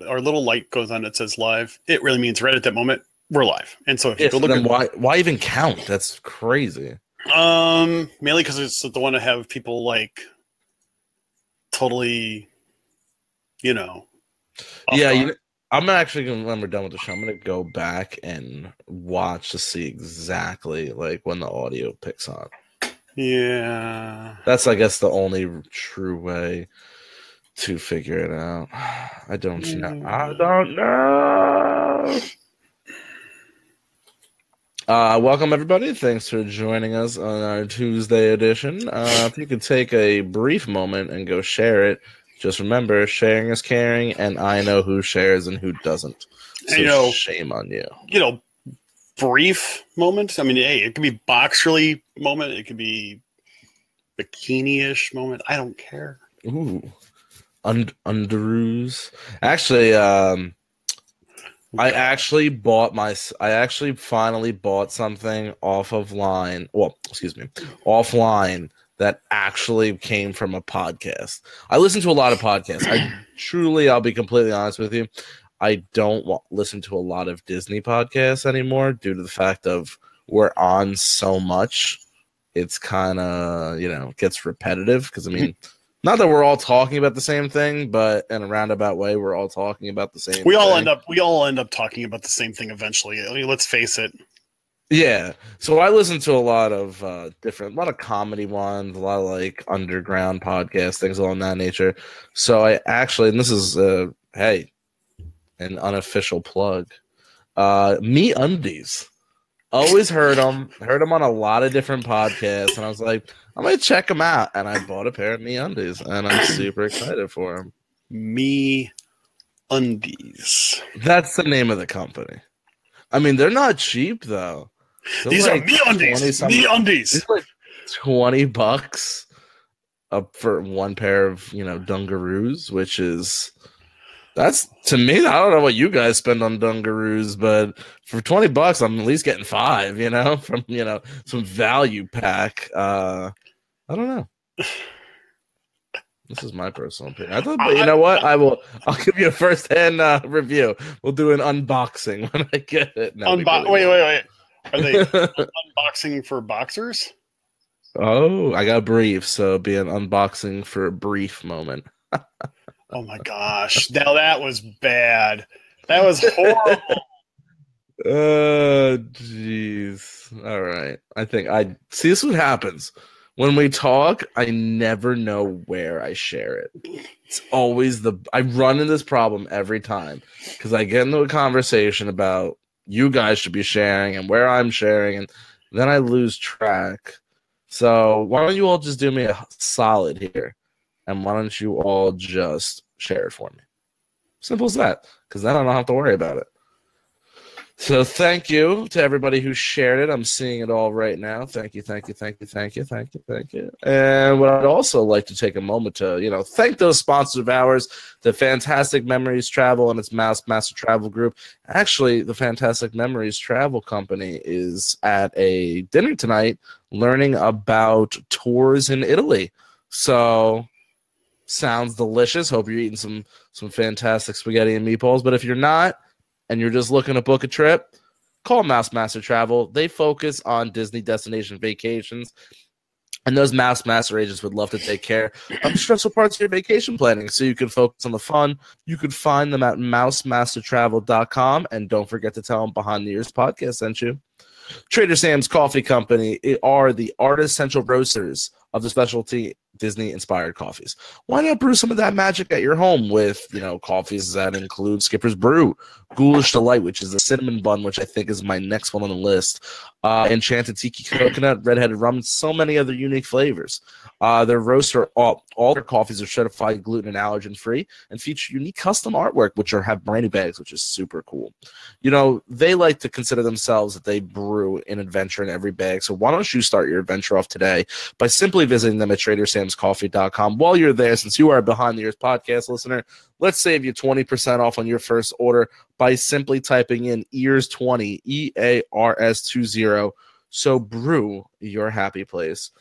our little light goes on that says live, it really means right at that moment we're live. And so if you go look then why even count? That's crazy. Mainly because it's the one to have people like totally, Yeah, I'm actually gonna, when we're done with the show, I'm gonna go back and watch to see exactly like when the audio picks up. Yeah, that's I guess the only true way to figure it out. I don't know. I don't know. Welcome everybody. Thanks for joining us on our Tuesday edition. If you could take a brief moment and go share it. Just remember, sharing is caring, and I know who shares and who doesn't. So shame on you. Brief moment. I mean, hey, it could be boxerly moment. It could be bikini-ish moment. I don't care. Ooh, underoos. Actually, I actually finally bought something offline that actually came from a podcast. I listen to a lot of podcasts. I'll be completely honest with you. I don't listen to a lot of Disney podcasts anymore due to the fact of we're on so much. It's kind of, gets repetitive because, I mean, not that we're all talking about the same thing, but in a roundabout way, we're all talking about the same thing. We all end up talking about the same thing eventually. I mean, let's face it. Yeah. So I listen to a lot of a lot of comedy ones, a lot of like underground podcasts, things along that nature. So I actually, and this is, an unofficial plug, MeUndies. Always heard them on a lot of different podcasts, and I was like, I'm gonna check them out, and I bought a pair of MeUndies, and I'm super excited for them. MeUndies. That's the name of the company. I mean, they're not cheap though. These are MeUndies. MeUndies. It's like $20 up for one pair of Dungaroos, which is. That's, to me, I don't know what you guys spend on Dungaroos, but for $20, I'm at least getting 5, from, some value pack. I don't know. This is my personal opinion. I thought, but you know what? I'll give you a first-hand review. We'll do an unboxing when I get it. Wait. Are they unboxing for boxers? Oh, I got brief, so it'll be an unboxing for a brief moment. Oh my gosh. Now that was bad. That was horrible. Jeez. All right. I think see, this is what happens. When we talk, I never know where I share it. It's always I run into this problem every time because I get into a conversation about you guys should be sharing and where I'm sharing, and then I lose track. So why don't you all just do me a solid here? And why don't you all just share it for me? Simple as that, because then I don't have to worry about it. So thank you to everybody who shared it. I'm seeing it all right now. Thank you. And what I'd also like to take a moment to, thank those sponsors of ours, the Fantastic Memories Travel and its Mouse Master Travel Group. Actually, the Fantastic Memories Travel Company is at a dinner tonight learning about tours in Italy. So sounds delicious. Hope you're eating some fantastic spaghetti and meatballs. But if you're not, and you're just looking to book a trip, call Mouse Master Travel. They focus on Disney destination vacations, and those Mouse Master agents would love to take care of the stressful parts of your vacation planning so you can focus on the fun. You can find them at mousemastertravel.com, and don't forget to tell them Behind the Ears podcast sent you. Trader Sam's Coffee Company are the artist central roasters of the specialty Disney-inspired coffees. Why not brew some of that magic at your home with, coffees that include Skipper's Brew, Ghoulish Delight, which is a cinnamon bun, which I think is my next one on the list, Enchanted Tiki Coconut, Redheaded Rum, and so many other unique flavors. Their roaster, all their coffees are certified gluten and allergen free and feature unique custom artwork, which have brand new bags, which is super cool. They like to consider themselves that they brew an adventure in every bag. So why don't you start your adventure off today by simply visiting them at TraderSam'sCoffee.com. While you're there, since you are a Behind the Ears podcast listener, let's save you 20% off on your first order by simply typing in EARS20, EARS20. So brew your happy place.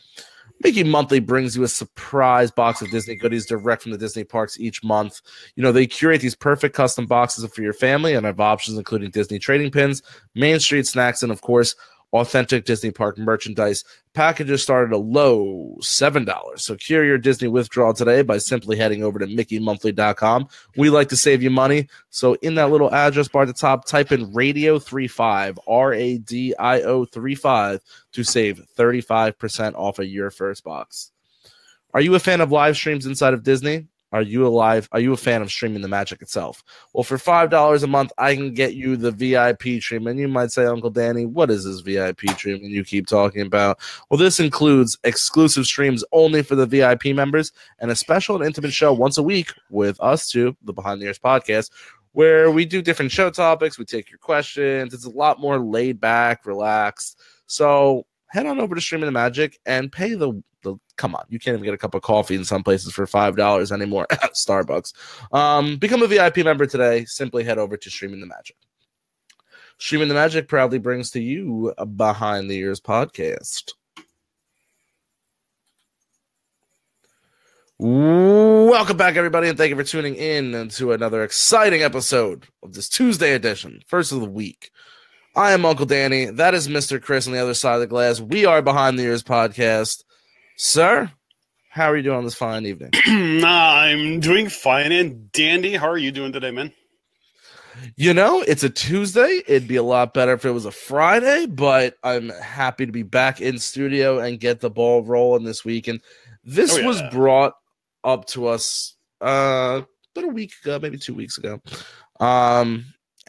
Mickey Monthly brings you a surprise box of Disney goodies direct from the Disney parks each month. You know, they curate these perfect custom boxes for your family and have options including Disney trading pins, Main Street snacks, and of course, authentic Disney park merchandise. Packages start at a low $7. So cure your Disney withdrawal today by simply heading over to mickeymonthly.com. We like to save you money. So in that little address bar at the top, type in radio35, RADIO 35 to save 35% off of your first box. Are you a fan of live streams inside of Disney? Are you a fan of streaming the magic itself? Well, for $5 a month, I can get you the VIP treatment. You might say, Uncle Danny, what is this VIP treatment you keep talking about? Well, this includes exclusive streams only for the VIP members and a special and intimate show once a week with us two, the Behind the Ears podcast, where we do different show topics. We take your questions. It's a lot more laid back, relaxed. So head on over to Streaming the Magic and pay the come on, you can't even get a cup of coffee in some places for $5 anymore at Starbucks. Become a VIP member today. Simply head over to Streaming the Magic. Streaming the Magic proudly brings to you a Behind the Ears podcast. Welcome back, everybody, and thank you for tuning in to another exciting episode of this Tuesday edition, first of the week. I am Uncle Danny. That is Mr. Chris on the other side of the glass. We are Behind the Ears podcast. Sir, how are you doing on this fine evening? I'm doing fine and dandy. How are you doing today, man? You know, it's a Tuesday. It'd be a lot better if it was a Friday, but I'm happy to be back in studio and get the ball rolling this week. And this was brought up to us about a week ago, maybe 2 weeks ago.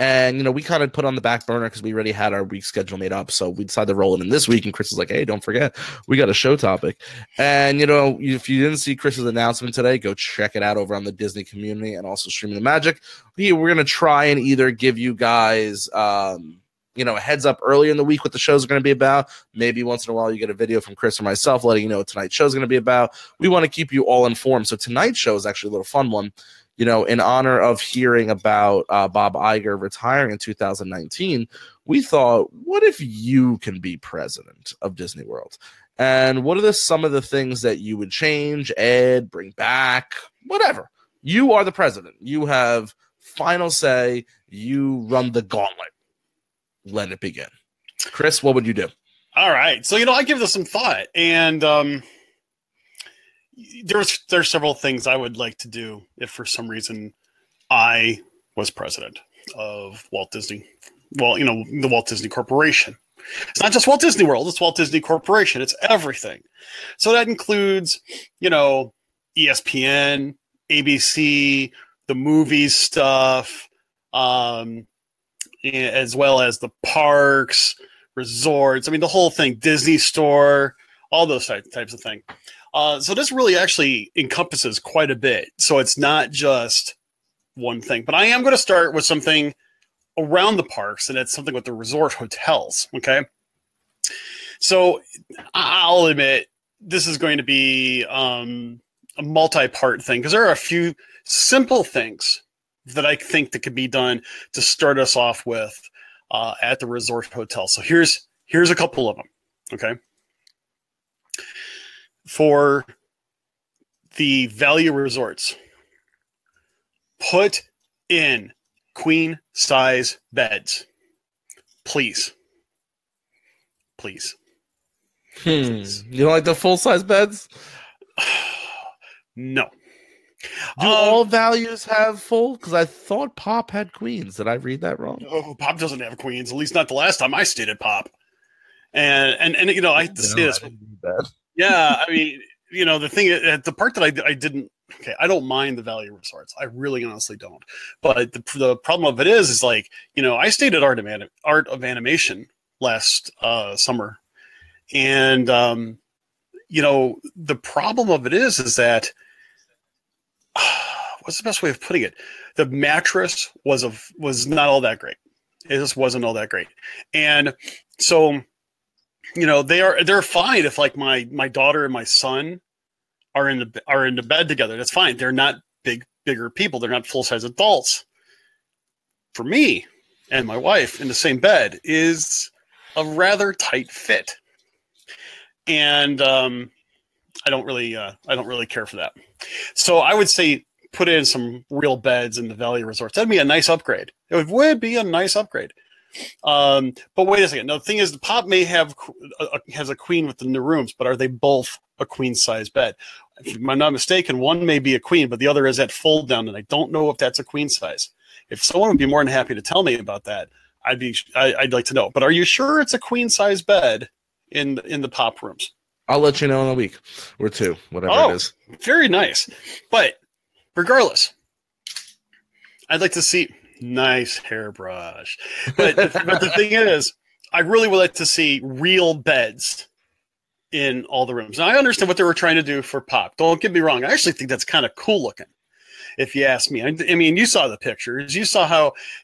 And, you know, we kind of put on the back burner because we already had our week schedule made up. So we decided to roll it in this week. And Chris was like, hey, don't forget, we got a show topic. And, you know, if you didn't see Chris's announcement today, go check it out over on the Disney community and also Streaming the Magic. We're going to try and either give you guys, you know, a heads up earlier in the week what the show's going to be about. Maybe once in a while you get a video from Chris or myself letting you know what tonight's show's going to be about. We want to keep you all informed. So tonight's show is actually a little fun one. You know, in honor of hearing about Bob Iger retiring in 2019, we thought, what if you can be president of Disney World? And what are some of the things that you would change, add, bring back, whatever? You are the president. You have final say. You run the gauntlet. Let it begin. Chris, what would you do? All right. So, you know, I give this some thought. And there's several things I would like to do if for some reason I was president of Walt Disney. Well, you know, the Walt Disney Corporation. It's not just Walt Disney World, it's Walt Disney Corporation. It's everything. So that includes, you know, ESPN, ABC, the movies stuff, as well as the parks, resorts. I mean, the whole thing, Disney Store, all those types of things. So this really actually encompasses quite a bit. So it's not just one thing. But I am going to start with something around the parks, and it's something with the resort hotels. Okay. So I'll admit this is going to be a multi-part thing because there are a few simple things that I think that could be done to start us off with at the resort hotel. So here's a couple of them. Okay. For the value resorts, put in queen size beds. Please. Please. Please. You don't like the full size beds? No. Do all values have full? Because I thought Pop had queens. Did I read that wrong? Oh, Pop doesn't have queens. At least not the last time I stayed at Pop. And you know, I hate to say this. Yeah, I mean, you know, the thing, the part that I didn't, okay, I don't mind the value resorts. I really honestly don't. But the problem of it is like, you know, I stayed at Art of Animation last summer. And, you know, the problem of it is that, what's the best way of putting it? The mattress was not all that great. It just wasn't all that great. And so, you know, they're fine if like my daughter and my son are in the bed together. That's fine. They're not bigger people. They're not full size adults. For me and my wife in the same bed is a rather tight fit. And I don't really care for that. So I would say put in some real beds in the Value Resorts. That'd be a nice upgrade. It would be a nice upgrade. But wait a second. Now, the thing is, the Pop may have has a queen within the rooms, but are they both a queen size bed? If I'm not mistaken, one may be a queen, but the other is that fold down, and I don't know if that's a queen size. If someone would be more than happy to tell me about that, I'd like to know. But are you sure it's a queen size bed in the Pop rooms? I'll let you know in a week or two, whatever it is. Very nice. But regardless, I'd like to see nice hairbrush. But the thing is, I really would like to see real beds in all the rooms. Now, I understand what they were trying to do for Pop. Don't get me wrong. I actually think that's kind of cool looking, if you ask me. I mean, you saw the pictures. You saw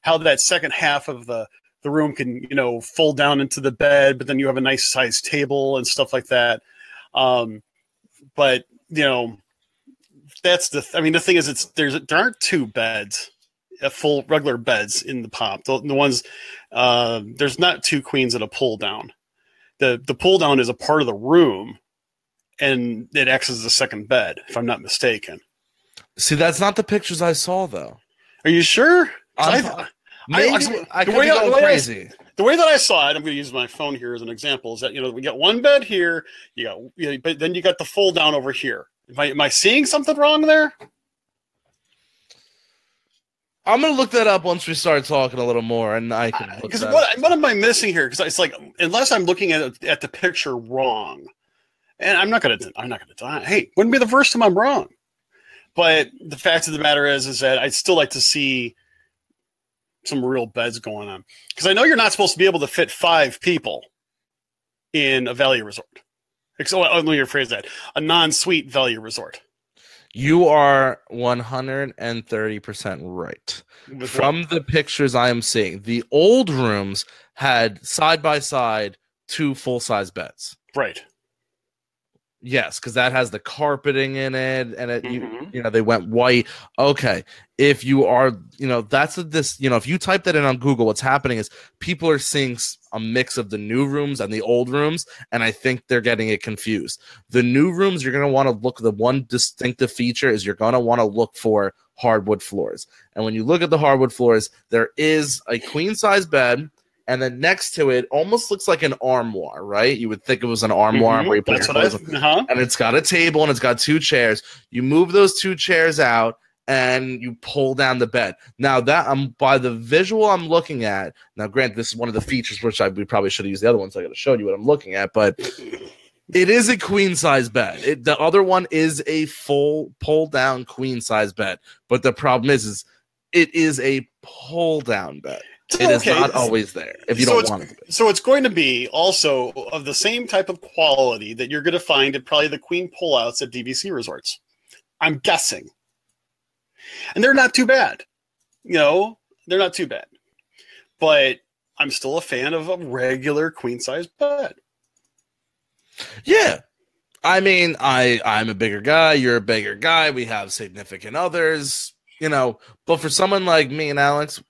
how that second half of the room can, fold down into the bed, but then you have a nice sized table and stuff like that. But that's the thing is, there aren't two beds, full regular beds in the Pop. The ones, there's not two queens and a pull down. The pull down is a part of the room, and it acts as a second bed, if I'm not mistaken. See, that's not the pictures I saw, though. Are you sure? I could be going crazy. The way that I saw it, I'm going to use my phone here as an example, is that, we got one bed here, but then you got the fold down over here. Am I seeing something wrong there? I'm going to look that up once we start talking a little more, and I can. Because what am I missing here? Because it's like, unless I'm looking at the picture wrong, and I'm not going to deny. Hey, wouldn't be the first time I'm wrong. But the fact of the matter is that I'd still like to see some real beds going on, because I know you're not supposed to be able to fit 5 people in a Value Resort. So let me rephrase that: a non-suite Value Resort. You are 130% right. From the pictures I am seeing, the old rooms had side by side 2 full-size beds. Right. Yes, because that has the carpeting in it, and they went white. Okay, if you are, if you type that in on Google, what's happening is people are seeing a mix of the new rooms and the old rooms, and I think they're getting it confused. The new rooms, you're going to want to look. The one distinctive feature is you're going to want to look for hardwood floors, and when you look at the hardwood floors, there is a queen size bed. And then next to it almost looks like an armoire, right? You would think it was an armoire where you put your clothes on. And it's got a table and it's got 2 chairs. You move those 2 chairs out and you pull down the bed. Now that by the visual I'm looking at, now granted, this is one of the features which we probably should have used the other one, so I got to show you what I'm looking at, but it is a queen size bed. The other one is a full pull down queen size bed. But the problem is it is a pull down bed. It is not always there if you don't want it to be. So it's going to be also of the same type of quality that you're going to find at probably the queen pullouts at DVC resorts. I'm guessing. And they're not too bad. They're not too bad. But I'm still a fan of a regular queen-size bed. Yeah. I mean, I'm a bigger guy. You're a bigger guy. We have significant others, But for someone like me and Alex,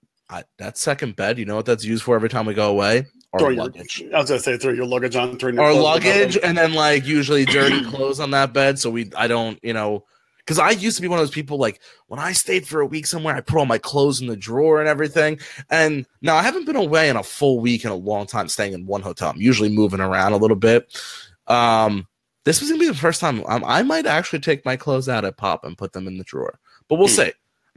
that second bed, you know what that's used for every time we go away? Our luggage. I was going to say, throw your luggage on. Our luggage, and then usually dirty clothes on that bed. So I don't, because I used to be one of those people, when I stayed for a week somewhere, I put all my clothes in the drawer and everything. And now I haven't been away in a full week in a long time staying in one hotel. I'm usually moving around a little bit. This was going to be the first time I might actually take my clothes out at Pop and put them in the drawer. But we'll see.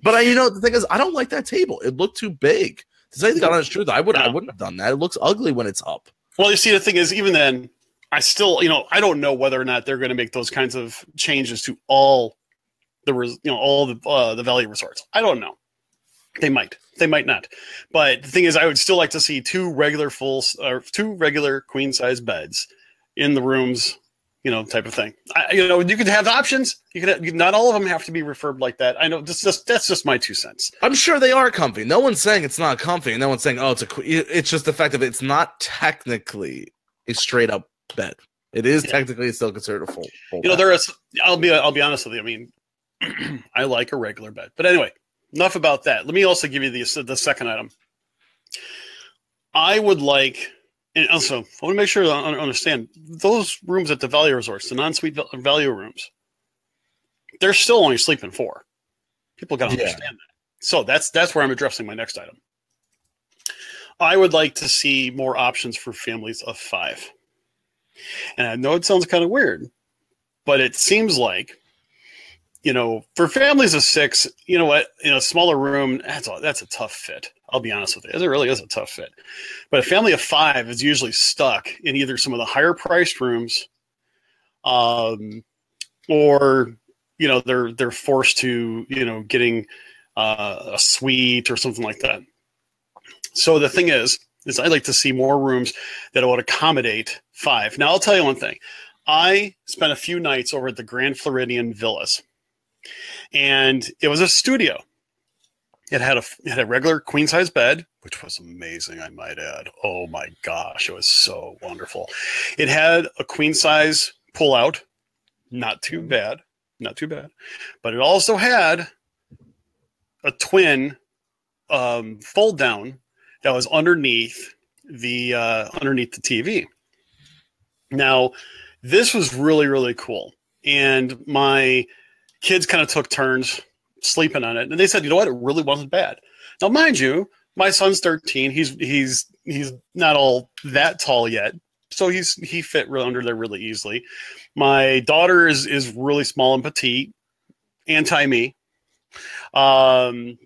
But the thing is, I don't like that table. It looked too big. To say the honest truth, I wouldn't have done that. It looks ugly when it's up. Well, you see, the thing is, even then, I still, I don't know whether or not they're going to make those kinds of changes to all the Value Resorts. I don't know. They might not. But the thing is, I would still like to see 2 regular queen size beds in the rooms. Type of thing. You could have options. Not all of them have to be refurbed like that. I know that's just my 2 cents. I'm sure they are comfy. No one's saying it's not comfy, and no one's saying, it's just the fact that it's not technically a straight up bed. It is technically still considered a full bed. I'll be honest with you. I mean, I like a regular bed, but anyway, enough about that. Let me also give you the second item. I would like And also, I want to make sure I understand those rooms at the value resorts, the non-suite value rooms, they're still only sleeping 4. People got to understand that. So that's where I'm addressing my next item. I would like to see more options for families of 5. And I know it sounds kind of weird, but it seems like, for families of 6, you know what, in a smaller room, that's a tough fit. I'll be honest with you. It really is a tough fit. But a family of 5 is usually stuck in either some of the higher priced rooms, or, they're forced to, getting a suite or something like that. So the thing is I'd like to see more rooms that would accommodate 5. Now, I'll tell you one thing. I spent a few nights over at the Grand Floridian Villas, and it was a studio. It had a regular queen size bed, which was amazing, I might add. Oh my gosh, it was so wonderful. It had a queen size pull out, not too bad, but it also had a twin fold down that was underneath the TV. Now, this was really, really cool, and my kids kind of took turns sleeping on it, and they said, you know what, it really wasn't bad. Now, mind you, my son's 13. He's not all that tall yet, so he fit under there really easily. My daughter is really small and petite, anti me. And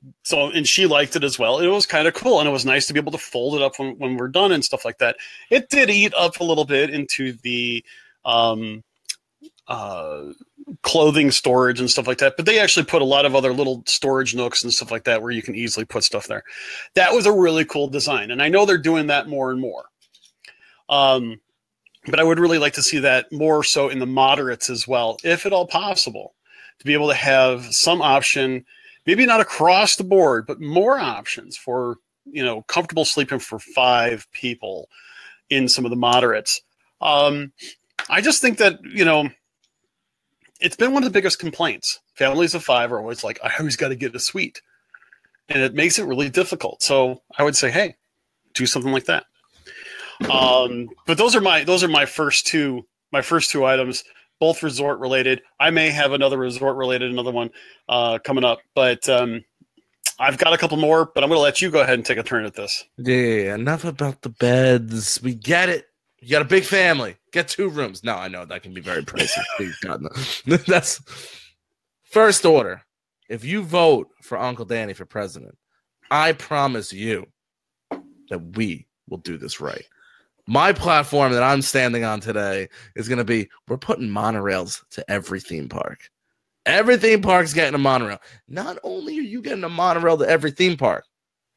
she liked it as well. It was kind of cool, and it was nice to be able to fold it up when we're done and stuff like that. It did eat up a little bit into the clothing storage and stuff like that, but they actually put a lot of other little storage nooks and stuff like that where you can easily put stuff there. That was a really cool design, and I know they're doing that more and more. But I would really like to see that more so in the moderates as well, if at all possible, to be able to have some option, maybe not across the board, but more options for, comfortable sleeping for 5 people in some of the moderates. I just think that, it's been one of the biggest complaints. Families of 5 are always like, I always got to get a suite. And it makes it really difficult. So I would say, hey, do something like that. But those are my first two items, both resort related. I may have another another one coming up, but I've got a couple more, but I'm going to let you go ahead and take a turn at this. Yeah, enough about the beds. We get it. You got a big family. Get 2 rooms. No, I know that can be very pricey. God, no. That's first order. If you vote for Uncle Danny for president, I promise you that we will do this right. My platform that I'm standing on today is going to be, we're putting monorails to every theme park. Every theme park's getting a monorail. Not only are you getting a monorail to every theme park,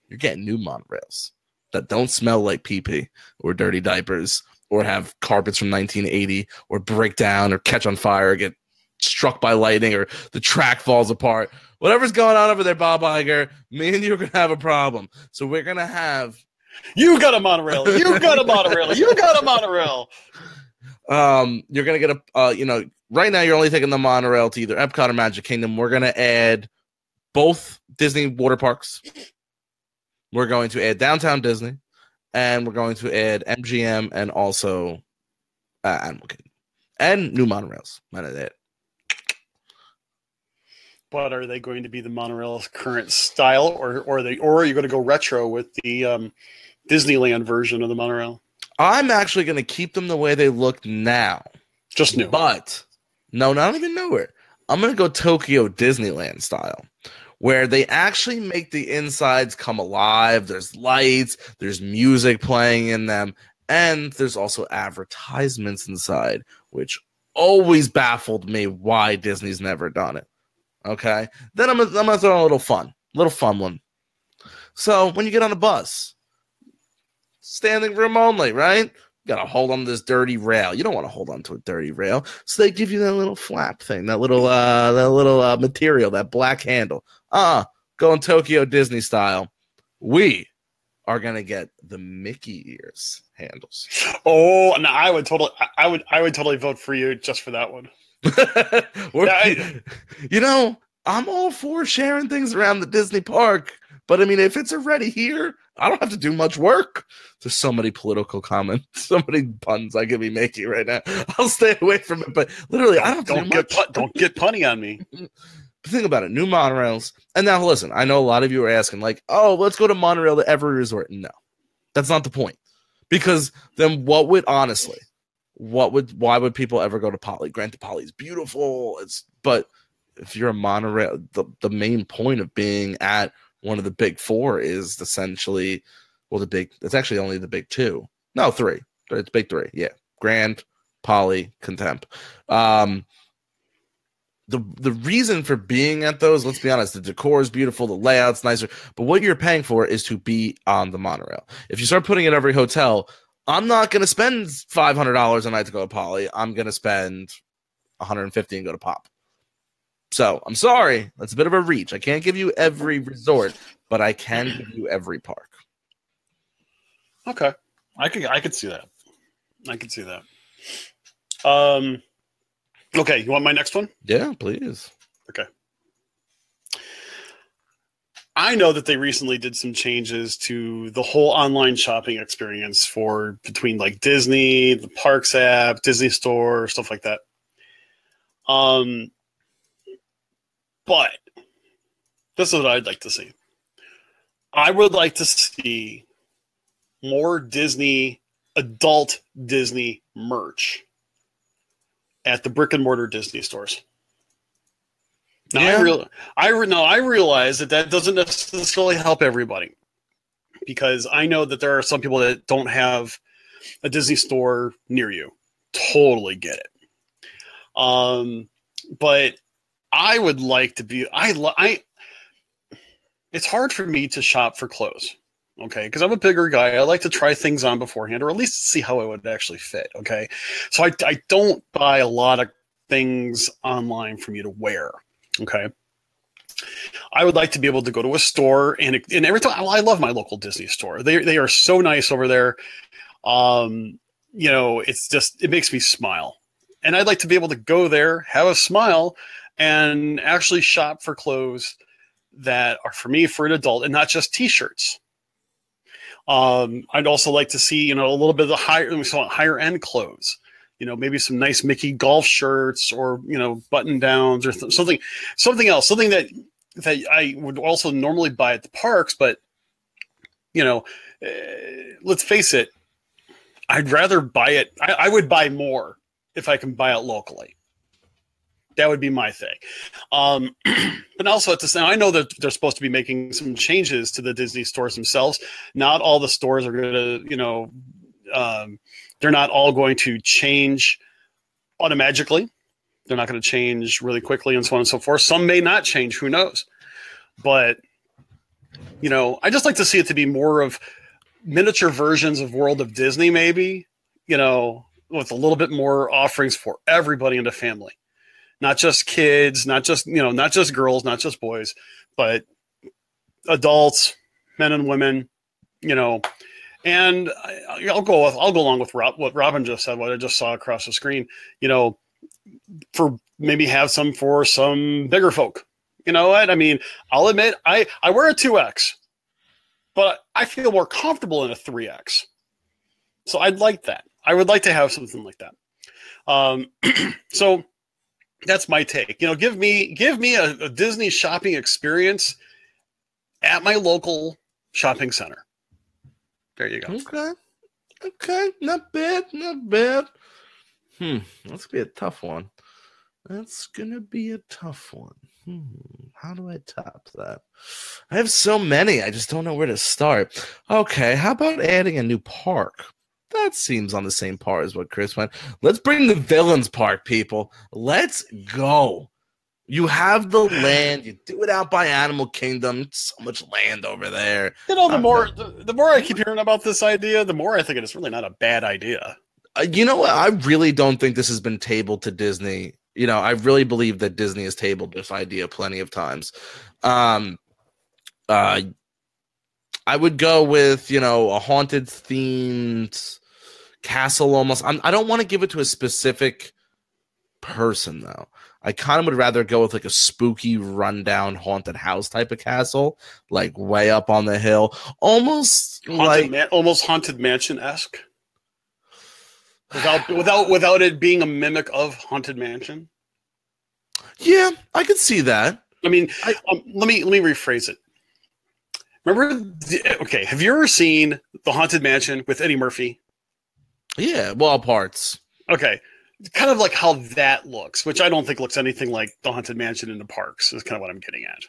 you're getting new monorails that don't smell like pee-pee or dirty diapers or have carpets from 1980 or break down or catch on fire or get struck by lightning or the track falls apart. Whatever's going on over there, Bob Iger, me and you are going to have a problem. So we're going to have... You got a monorail. You got a monorail. You got a monorail. You're going to get a, right now you're only taking the monorail to either Epcot or Magic Kingdom. We're going to add both Disney water parks. We're going to add Downtown Disney, and we're going to add MGM and also Animal Kingdom and new monorails. None of that. But are they going to be the monorail's current style, or are you going to go retro with the Disneyland version of the monorail? I'm actually going to keep them the way they look now. Just new. But, no, not even newer. I'm going to go Tokyo Disneyland style, where they actually make the insides come alive. There's lights, there's music playing in them, and there's also advertisements inside, which always baffled me why Disney's never done it. Okay? Then I'm gonna throw in a little fun one. So when you get on a bus, standing room only, right? You gotta hold on to this dirty rail. You don't want to hold on to a dirty rail, so they give you that little flap thing, that little material, that black handle. Going Tokyo Disney style. We are gonna get the Mickey ears handles. Oh, no, I would totally vote for you just for that one. I'm all for sharing things around the Disney park, But I mean, if it's already here, I don't have to do much work. There's so many political comments, so many puns I could be making right now. I'll stay away from it. But literally, I don't have to do much. Don't get punny on me. Think about it. New monorails. And now listen, I know a lot of you are asking, like, oh, let's go to monorail to every resort. No, that's not the point. Because then why would people ever go to Poly? Granted, Poly's beautiful. But if you're a monorail, the main point of being at one of the big four is essentially, it's actually only the big two. No, three. It's big three. Yeah. Grand, Poly, Contempt. The reason for being at those, let's be honest, the decor is beautiful, the layout's nicer, but what you're paying for is to be on the monorail. If you start putting it every hotel, I'm not going to spend $500 a night to go to Poly. I'm going to spend $150 and go to Pop. So I'm sorry, that's a bit of a reach. I can't give you every resort, but I can give you every park. Okay, I could see that. I could see that. Okay, you want my next one? Yeah, please. Okay. I know that they recently did some changes to the whole online shopping experience for between like Disney, the Parks app, Disney Store, stuff like that. But this is what I'd like to see. I would like to see more adult Disney merch at the brick and mortar Disney stores. Now, yeah. I realize that doesn't necessarily help everybody, because I know that there are some people that don't have a Disney store near you. Totally get it. But I would like to be. It's hard for me to shop for clothes. Okay, because I'm a bigger guy. I like to try things on beforehand, or at least see how it would actually fit. Okay, so I don't buy a lot of things online for me to wear. Okay, I would like to be able to go to a store and every time. I love my local Disney store. They are so nice over there. You know, it makes me smile, and I'd like to be able to go there, have a smile, and actually shop for clothes that are for me, for an adult, and not just T-shirts. I'd also like to see, a little bit of the higher end clothes, maybe some nice Mickey golf shirts, or, button downs, or something else, something that I would also normally buy at the parks. But, let's face it, I'd rather buy it. I would buy more if I can buy it locally. That would be my thing. But also at the same time, I know that they're supposed to be making some changes to the Disney stores themselves. Not all the stores are going to, they're not all going to change automatically. They're not going to change really quickly, and so on and so forth. Some may not change. Who knows? But, I just like to see it to be more of miniature versions of World of Disney, maybe, with a little bit more offerings for everybody in the family. Not just kids, not just girls, not just boys, but adults, men and women, and I'll go along with what Robin just said, what I just saw across the screen, for maybe have some for some bigger folk. You know what? I mean, I'll admit I wear a 2X, but I feel more comfortable in a 3X. So I'd like that. I would like to have something like that. So that's my take. Give me a Disney shopping experience at my local shopping center. There you go. Okay. Not bad. That's gonna be a tough one. How do I top that? I have so many. I just don't know where to start. Okay, how about adding a new park? That seems on the same par as what Chris went. Let's bring the Villains Park, people. Let's go. You have the land. You do it out by Animal Kingdom. So much land over there. The more I keep hearing about this idea, the more I think it's really not a bad idea. You know what? I really don't think this has been tabled to Disney. I really believe that Disney has tabled this idea plenty of times. I would go with, a haunted themed castle almost. I don't want to give it to a specific person, though. I kind of would rather go with like a spooky, rundown, haunted house type of castle, like way up on the hill, almost almost Haunted Mansion-esque. Without it being a mimic of Haunted Mansion. Yeah, I could see that. I mean, let me rephrase it. Remember, have you ever seen The Haunted Mansion with Eddie Murphy? Yeah, well, parts. Okay, kind of like how that looks, which I don't think looks anything like The Haunted Mansion in the parks, is kind of what I'm getting at.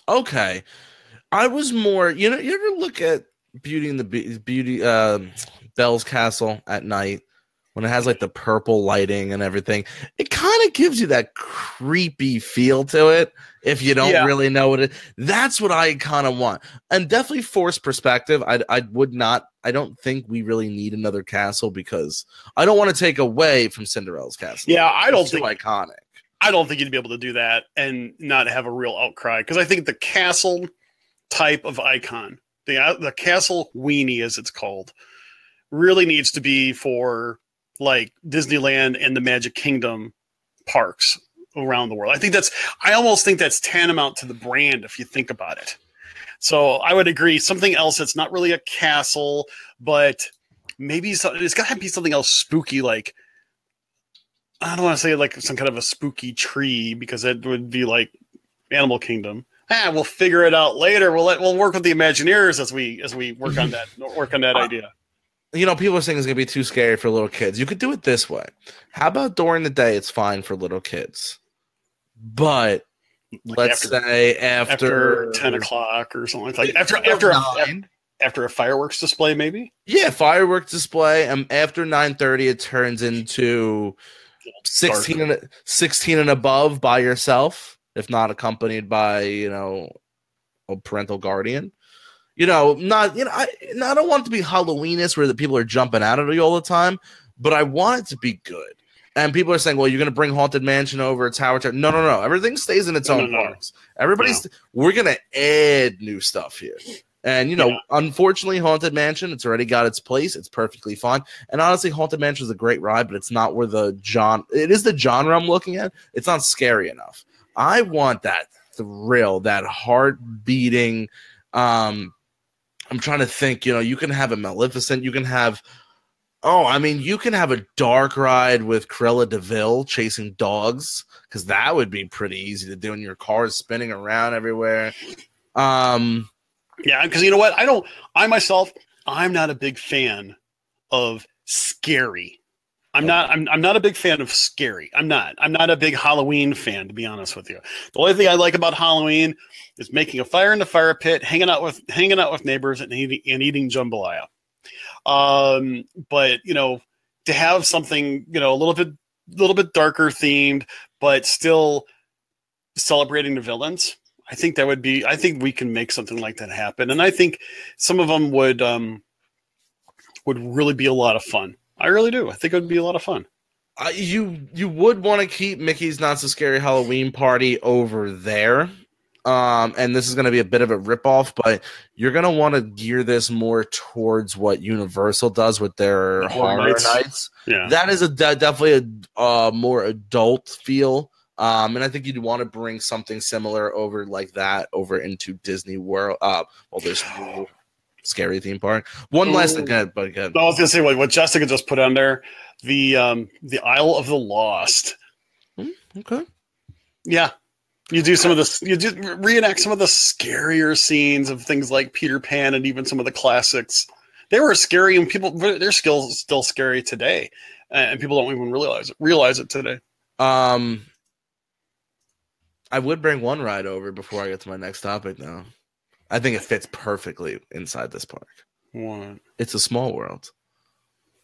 Okay. I was more, you ever look at Belle's Castle at night when it has like the purple lighting and everything? It kind of gives you that creepy feel to it if you don't really know what it. That's what I kind of want, and definitely forced perspective. I don't think we really need another castle because I don't want to take away from Cinderella's castle. Yeah, I don't think iconic. I don't think you'd be able to do that and not have a real outcry, because I think the castle type of icon, the castle weenie as it's called, really needs to be for like Disneyland and the Magic Kingdom parks around the world. I almost think that's tantamount to the brand if you think about it. So I would agree. Something else that's not really a castle, but maybe it's got to be something else spooky, like, I don't want to say like some kind of a spooky tree, because it would be like Animal Kingdom. We'll figure it out later. We'll work with the Imagineers as we work on that idea. People are saying it's gonna be too scary for little kids. You could do it this way. How about during the day it's fine for little kids, but let's say after 10 o'clock or something like that. After a fireworks display, maybe. Yeah, fireworks display, and after 9:30, it turns into 16 and above by yourself, if not accompanied by a parental guardian. I don't want it to be Halloweenish where the people are jumping out at you all the time, but I want it to be good. And people are saying, well, you're going to bring Haunted Mansion over, it's Howard. No. Everything stays in its own parts. We're going to add new stuff here. And, unfortunately, Haunted Mansion, it's already got its place. It's perfectly fine. And honestly, Haunted Mansion is a great ride, but it's not where it is the genre I'm looking at. It's not scary enough. I want that thrill, that heart-beating, I'm trying to think, you can have a Maleficent, you can have a dark ride with Cruella de Vil chasing dogs, because that would be pretty easy to do, and your car is spinning around everywhere. Yeah, because you know what? I'm not a big fan of scary. I'm not a big fan of scary. I'm not a big Halloween fan, to be honest with you. The only thing I like about Halloween is making a fire in the fire pit, hanging out with neighbors, and eating jambalaya. But to have something a little bit darker themed, but still celebrating the villains, I think we can make something like that happen, and I think some of them would really be a lot of fun. I really do. I think it would be a lot of fun. You would want to keep Mickey's Not So Scary Halloween Party over there. And this is going to be a bit of a ripoff, but you're going to want to gear this more towards what Universal does with their Horror Nights. Yeah. That is definitely a more adult feel. And I think you'd want to bring something similar over like that over into Disney World. There's no scary theme park. One last thing, but again. I was going to say what Jessica just put on there, the Isle of the Lost. Okay. Yeah. You do some of this. You just reenact some of the scarier scenes of things like Peter Pan and even some of the classics. They were scary, and they're still scary today, and people don't even realize it today. I would bring one ride over before I get to my next topic. Though, I think it fits perfectly inside this park. What? It's a Small World.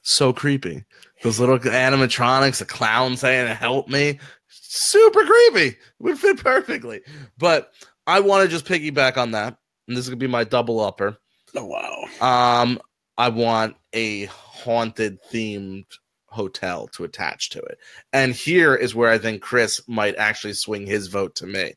So creepy. Those little animatronics, the clown saying "Help me." Super creepy. It would fit perfectly. But I want to just piggyback on that. And this is going to be my double upper. Oh, wow. I want a haunted themed hotel to attach to it. And here is where I think Chris might actually swing his vote to me.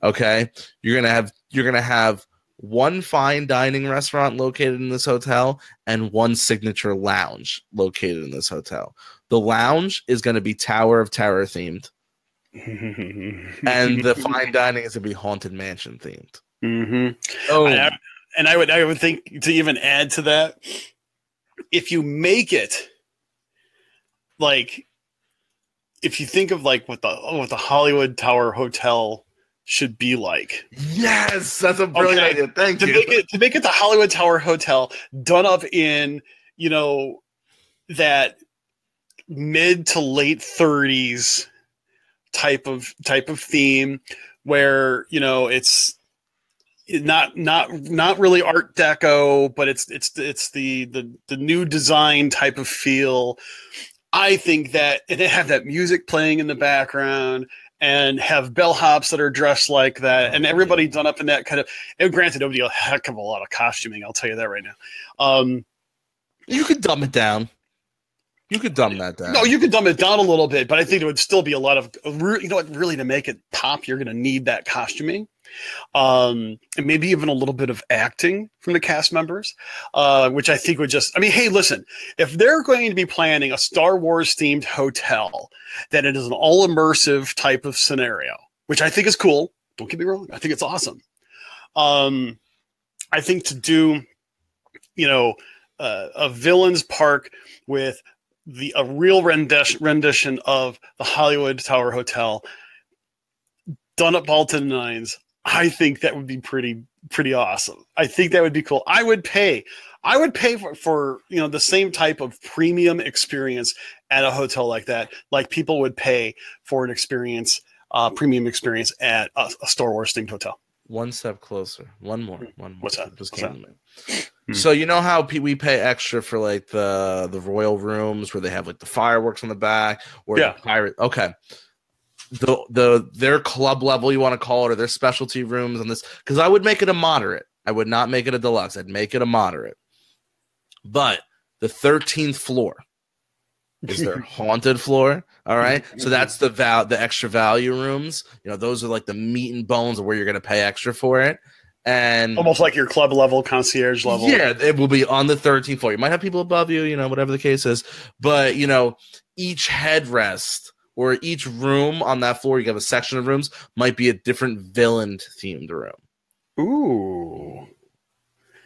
Okay? You're going to have one fine dining restaurant located in this hotel and one signature lounge located in this hotel. The lounge is going to be Tower of Terror themed, and the fine dining is going to be Haunted Mansion themed. Mm-hmm. Oh, and I would think to even add to that, if you make it like, if you think of like what the Hollywood Tower Hotel should be like. Yes, that's a brilliant idea. Thank you. To make it the Hollywood Tower Hotel, done up in, you know, that mid to late 30s type of theme, where, you know, it's not really Art Deco, but it's the new design type of feel. I think that, and they have that music playing in the background, and have bellhops that are dressed like that, and everybody done up in that kind of. And granted, nobody a heck of a lot of costuming. I'll tell you that right now. You could dumb it down. You could dumb that down. No, you could dumb it down a little bit, but I think it would still be a lot of, you know what, really to make it pop, you're going to need that costuming. And maybe even a little bit of acting from the cast members, which I think would just, I mean, hey, listen, if they're going to be planning a Star Wars themed hotel, that it is an all immersive type of scenario, which I think is cool. Don't get me wrong. I think it's awesome. I think to do, you know, a villains park with a real rendition of the Hollywood Tower Hotel done up Baltimore Nines, I think that would be pretty awesome. I think that would be cool. I would pay for you know, the same type of premium experience at a hotel like that, like people would pay for an experience, premium experience at a Star Wars themed hotel. One step closer. One more. What's that? Just came to me. So you know how we pay extra for like the royal rooms where they have like the fireworks on the back, or the pirate. Okay, their club level, you want to call it, or their specialty rooms on this, because I would make it a moderate. I would not make it a deluxe. I'd make it a moderate. But the 13th floor is their haunted floor. All right, so that's the extra value rooms. You know, those are like the meat and bones of where you're going to pay extra for it. And almost like your club level, concierge level. Yeah, it will be on the 13th floor. You might have people above you, you know, whatever the case is. But, you know, each headrest or each room on that floor, you have a section of rooms, might be a different villain-themed room. Ooh.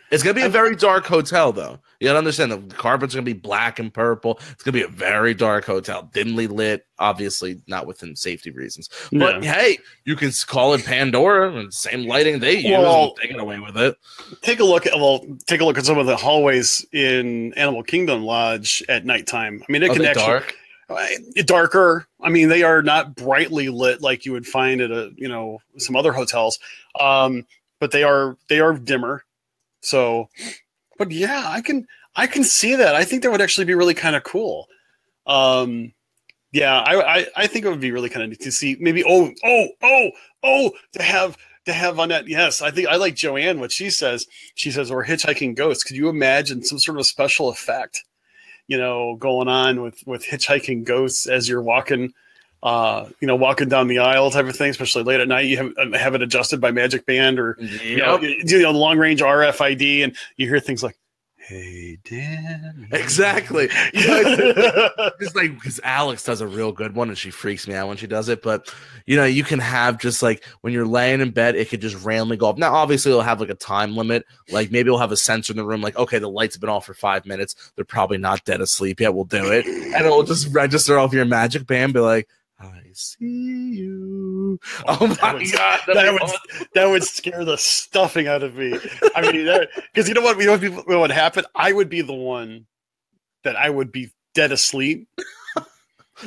It's going to be a very dark hotel, though. You got to understand, the carpets are going to be black and purple. It's going to be a very dark hotel, dimly lit, obviously not within safety reasons. But, hey, you can call it Pandora, and same lighting they use, and they get away with it. Take a look at some of the hallways in Animal Kingdom Lodge at nighttime. I mean, it can actually dark? Darker. I mean, they are not brightly lit like you would find at some other hotels, but they are dimmer. So, but yeah, I can see that. I think that would actually be really kind of cool. Yeah, I think it would be really kind of neat to see maybe to have on that. Yes, I think I like Joanne what she says. She says, or hitchhiking ghosts. Could you imagine some sort of special effect, you know, going on with hitchhiking ghosts as you're walking? Walking down the aisle type of thing, especially late at night, you have it adjusted by Magic Band or long range RFID, and you hear things like, "Hey, Dan." Exactly. Just like, because Alex does a real good one, and she freaks me out when she does it. But you can have just like when you're laying in bed, it could just randomly go off. Now, obviously, it'll have like a time limit. Like maybe we'll have a sensor in the room, like, okay, the lights have been off for 5 minutes. They're probably not dead asleep yet. We'll do it, and it'll just register off your Magic Band, be like, I see you. Oh my God. That would scare the stuffing out of me. I mean, because you know what would happen? I would be the one that I would be dead asleep.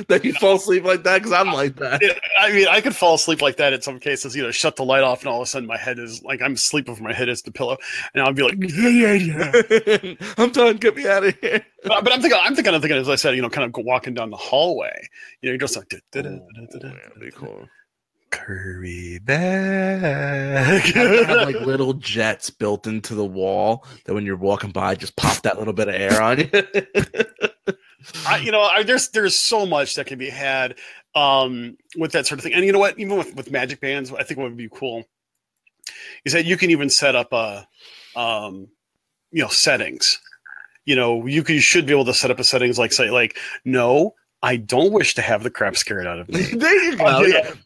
That you fall asleep like that? Because I'm like that. I mean, I could fall asleep like that in some cases, shut the light off, and all of a sudden my head is like, I'm sleeping with my head is the pillow, and I'll be like, yeah. I'm done. Get me out of here. But I'm thinking, as I said, kind of walking down the hallway, you're just like, that'd be cool. Curry back. Have like little jets built into the wall that when you're walking by, just pop that little bit of air on you. There's so much that can be had with that sort of thing. And you know what? Even with Magic Bands, I think what would be cool is that you can even set up settings. You should be able to set up a settings like say like, no, I don't wish to have the crap scared out of me. There you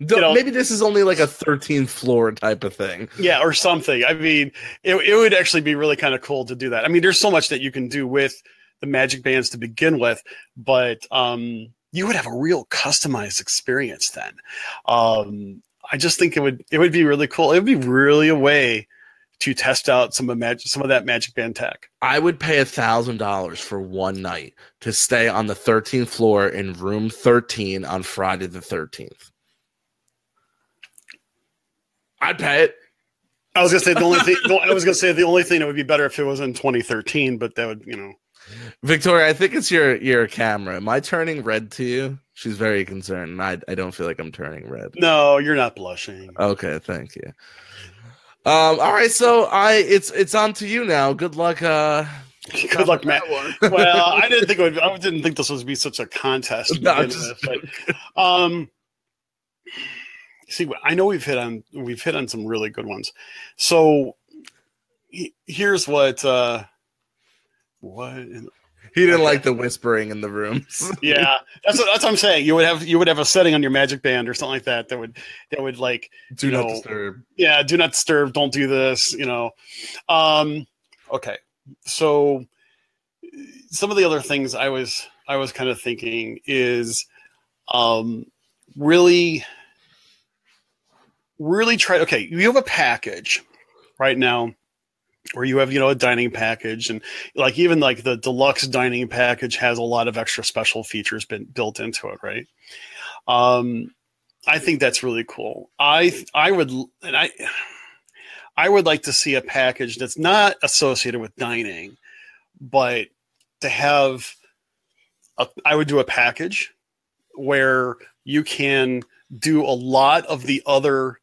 go. Maybe this is only like a 13th floor type of thing. Yeah, or something. I mean, it would actually be really kind of cool to do that. I mean, there's so much that you can do with the Magic Bands to begin with, but you would have a real customized experience then. I just think it would be really cool. It would be really a way to test out some of that Magic Band tech. I would pay $1,000 for one night to stay on the 13th floor in room 13 on Friday the 13th. I'd pay it. I was gonna say the only thing that would be better if it was in 2013, but that would, Victoria, I think it's your camera. Am I turning red to you? She's very concerned. I don't feel like I'm turning red. No, you're not blushing. Okay, thank you. All right, so it's on to you now. Good luck. Good luck, Matt. Well, I didn't think this would be such a contest. No, see, I know we've hit on some really good ones. So here's what. He didn't like the whispering in the rooms. Yeah, that's what I'm saying. You would have a setting on your Magic Band or something like that that would like do not disturb. Yeah, do not disturb. Don't do this. Okay, so some of the other things I was kind of thinking is really try. Okay, you have a package right now where you have, a dining package, and like even like the deluxe dining package has a lot of extra special features been built into it, right? I think that's really cool. I would like to see a package that's not associated with dining, but to have I would do a package where you can do a lot of the other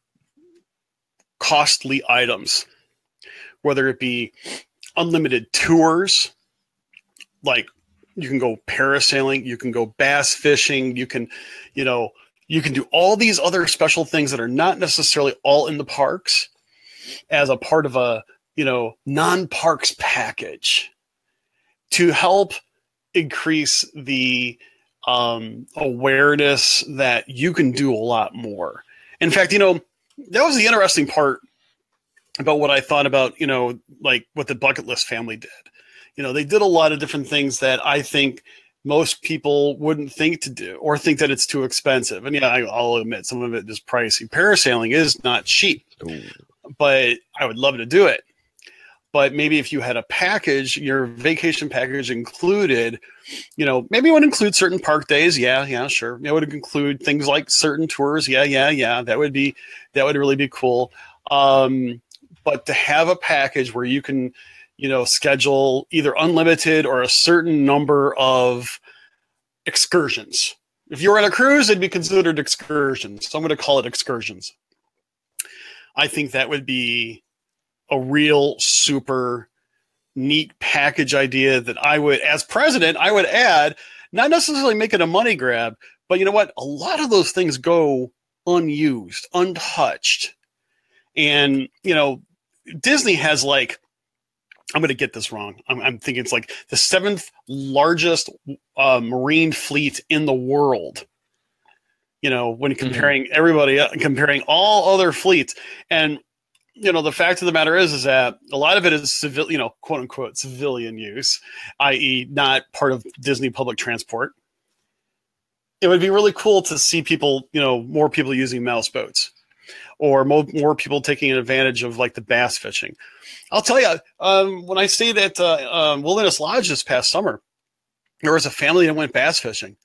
costly items, whether it be unlimited tours, like you can go parasailing, you can go bass fishing, you can do all these other special things that are not necessarily all in the parks as a part of a, non-parks package to help increase the awareness that you can do a lot more. In fact, that was the interesting part about what I thought about, like what the Bucket List family did. They did a lot of different things that I think most people wouldn't think to do or think that it's too expensive. And yeah, I'll admit some of it is pricey. Parasailing is not cheap, but I would love to do it. But maybe if you had a package, your vacation package included, maybe it would include certain park days. Yeah, sure. It would include things like certain tours. Yeah. That would really be cool. But to have a package where you can, schedule either unlimited or a certain number of excursions. If you were on a cruise, it'd be considered excursions. So I'm going to call it excursions. I think that would be a real super neat package idea that I would, as president, I would add, not necessarily make it a money grab, but you know what? A lot of those things go unused, untouched. And, Disney has like, I'm going to get this wrong. I'm thinking it's like the 7th largest marine fleet in the world. When comparing comparing all other fleets. And, the fact of the matter is that a lot of it is quote unquote civilian use, i.e. not part of Disney public transport. It would be really cool to see people, more people using mouse boats. Or more people taking advantage of like the bass fishing. I'll tell you, when I stayed at Wilderness Lodge this past summer, there was a family that went bass fishing.